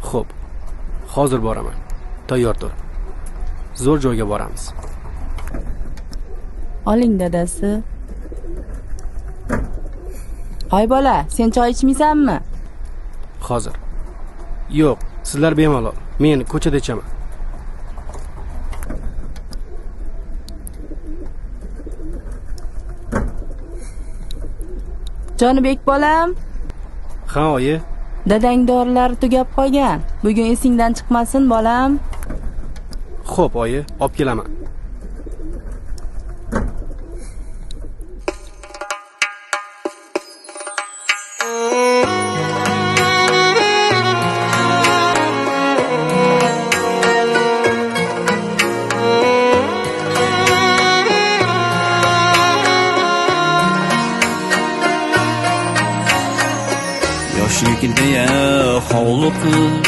Xo'p. Hozir boraman. Tayyor tur. Zo'r joyga boramiz. Oling dadasi. Hoy bola, sen choy ichmaysanmi? Hozir. Yo'q, sizlar bemalol. Men ko'chada ichaman. Jonibek bolam. Ha, oyi. Dadang dorilar tugab qolgan. Bugun esingdan chiqmasin bolam. Xo'p, oyi, olib kelaman. Yoshligida hovliqib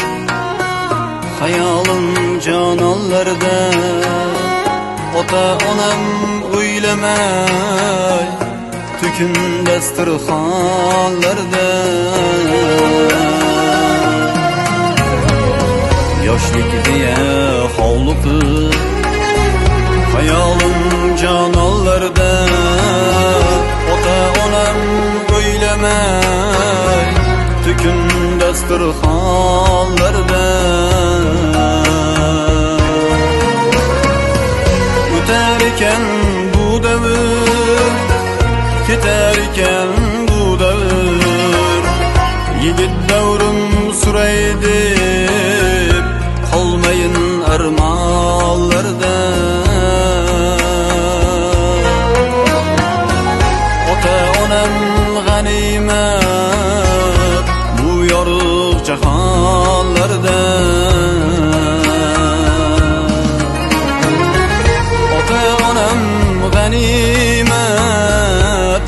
hayolim jononlarda ota onam o'ylamay tukun dasturxonlarda yoshligida hovliqib hayolim jononlarda ota onam o'ylamay tukun dasturxonlarda o'tar ekan bu davr, ketar ekan bu davr, yigit davrim suray deb qolmayin armonlarda. Ota onam g'animat bu yorug' jahonlarda. Ota onam g'animat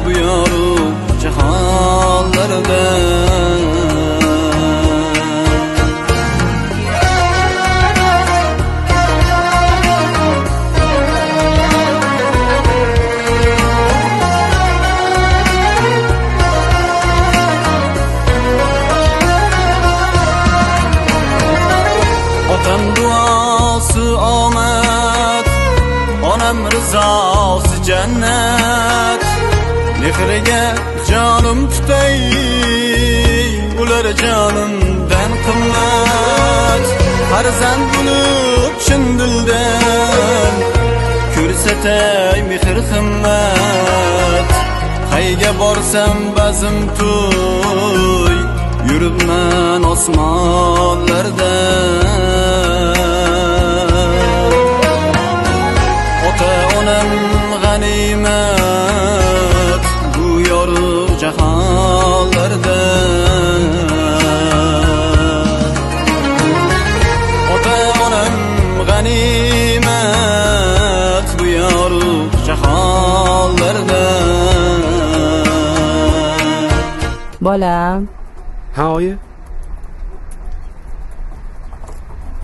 bu yorug' jahonlarda. Otam duosi omad, onam rizosi jannat. Mehriga jonim tutay, ular jonimdan qimmat. Farzand bo'lib chin dildan ko'rsatay mehr himmat. Qayga borsam bazm to'y, yuribman osmonlarda. Ota onam g'animat bu yorug' jahonlarda. Ota onam g'animat bu yorug' jahonlarda. Bolam. Ha, oyi.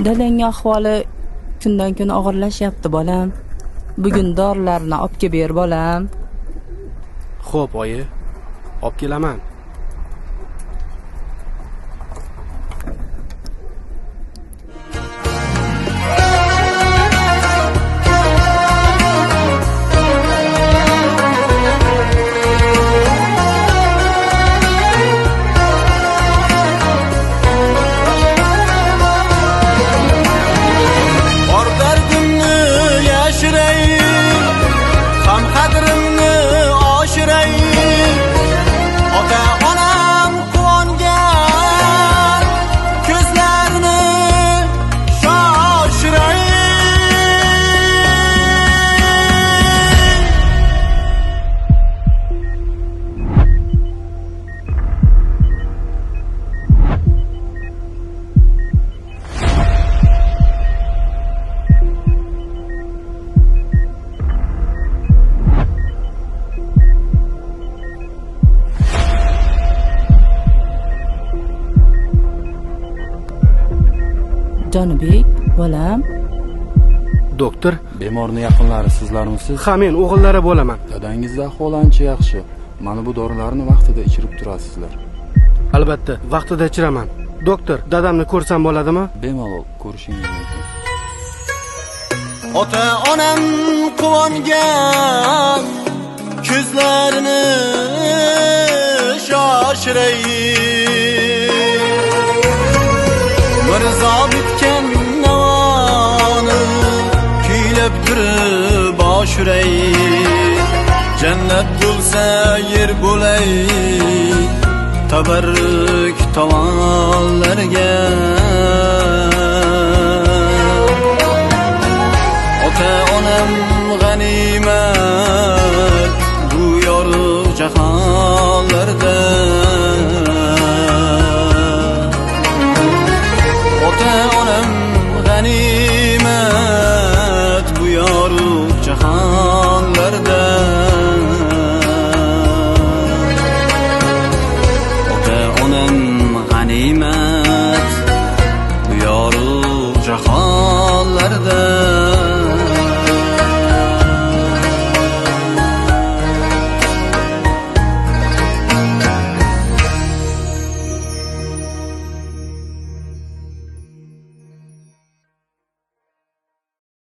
Dadang ahvoli kundan kun og'irlashyapti bolam. Bugun dorilarni olib kelib ber bolam. Xo'p, oyi. Olib kelaman. Jonibek bolam. Doktor, Bemorning yaqinlari sizlarmisiz? ha, men o'g'illari bo'laman. Dadangizning ahvoli ancha yaxshi. Mana bu dorilarni vaqtida ichirib turasizlar. Albatta, vaqtida ichiraman. Doktor, dadamni ko'rsam bo'ladimi? Bemalol ko'rishingiz mumkin. Ota onam quvongan ko'zlarini shoshirayim. Mirzo bitgan navoni kuylab turib oshirayim. Jannat bo'lsa yer bo'lay, tabarruk tomonlarga